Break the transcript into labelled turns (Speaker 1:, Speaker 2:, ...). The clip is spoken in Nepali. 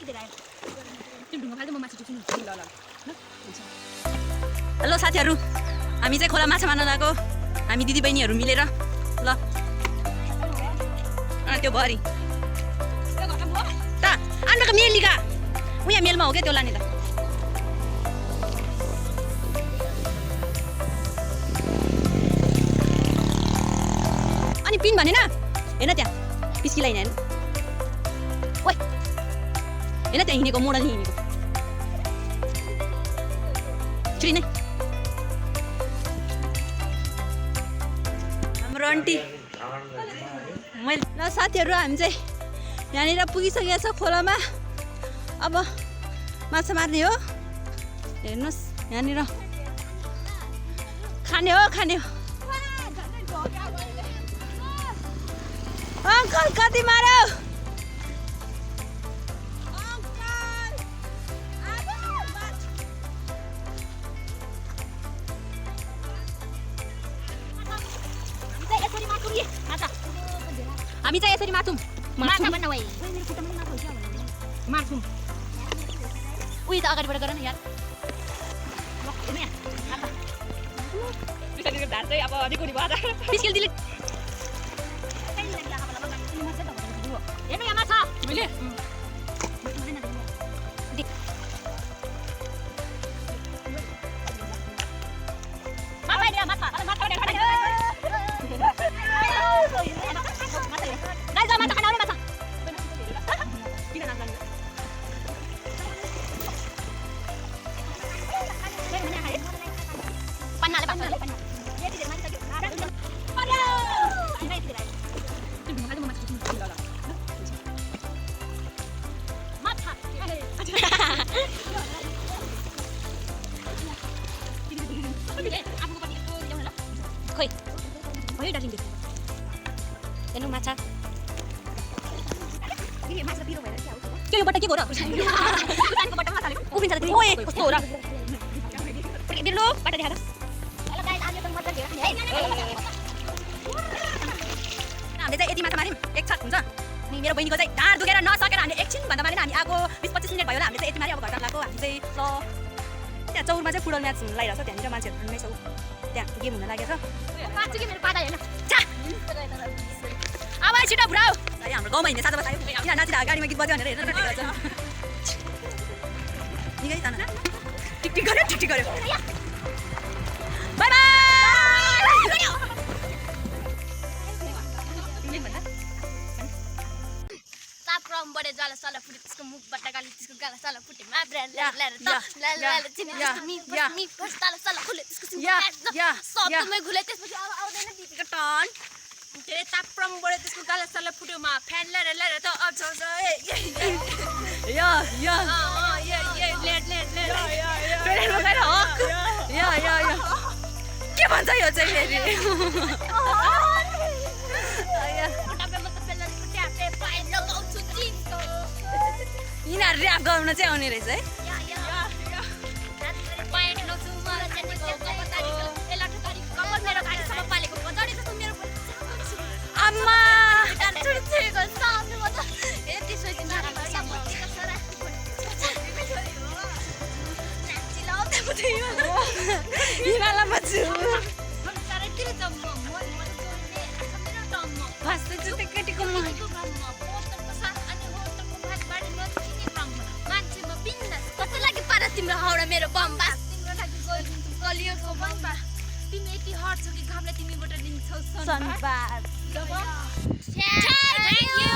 Speaker 1: हेलो साथीहरू, हामी चाहिँ खोला माछा मार्न गएको। हामी दिदीबहिनीहरू मिलेर ल त्यो भरि त अन्डको मेलिका उहाँ मेलमा हो क्या त्यो लाने त। अनि पिन भनेन हेर्न त्यहाँ पिस्किलाइन हेर्नु ओइ हेर्न त्यहाँ हिँडेको मोडल हिँडेको छुरी नै हाम्रो आन्टी मैले ल साथीहरू हामी चाहिँ यहाँनिर पुगिसकेको छ खोलामा। अब माछा मार्ने हो। हेर्नुहोस् यहाँनिर खाने हो खाने हो। अङ्कल कति मार्यो? हामी चाहिँ यसरी मार्छौँ। माछा बन्न भए मार्छौँ। उही त अगाडिबाट गर न यार। ढाड चाहिँ अब अलिकति भयो पिस्किल दिले हेर्नु यहाँ माछा मैले खोइ भयो डालिङ हेर्नु माछा त्यो यो बट्टा के हो र उभिन्छ त ओए कस्तो हो र दिलो बट्टा देखाएर हामीले चाहिँ यति माछा मार्यौँ एक छाक हुन्छ। अनि मेरो बहिनीको चाहिँ ढाड दुखेर नसकेर हामीले एकछिन भन्दा मारेन हामी आएको 20-25 मिनट भयो होला। हामीले चाहिँ यति मार्यो। अब घर गएको हामी चाहिँ ल त्यहाँ चौरमा चाहिँ फुटबल म्याच हुन लागिरहेको छ। त्यहाँनिर मान्छेहरू खेल्नै छ त्यहाँ गेम हुन लागेको छ। अब छिटो बुढाउ हाम्रो गाउँमा हिँड्ने साँझ बसायो किन नाचिरहेको गाडीमा गीत बज्यो भनेर हेर्नु निकै जान टिकटिक गर्यो बाई बाई।
Speaker 2: बडे जाला साला फुटे त्यसको मुखबाट गाली त्यसको गाला साला फुटे माब्रेन ल मी फर्स्ट ताला साला खुले त्यसको सबमै घुले त्यसपछि अब आउँदैन दिदीको टर्न
Speaker 3: के ताप्रम बडे त्यसको गाला साला फुट्यो मा फ्यान ल्याएर त अब छ
Speaker 1: या
Speaker 3: लेट
Speaker 1: ट्रेन बगाएर हो या के भन्छ यो चाहिँ फेरि यिनीहरू ऱ्याप गाउन चाहिँ आउने रहेछ है। आम्मा केटीको
Speaker 2: तिम्रो हाउडा मेरो बम्बास तिम्रो लागि गलियोको बम्बास तिमी यति हट छौ कि घामले तिमीबाट लिन्छौ सनबास। Thank you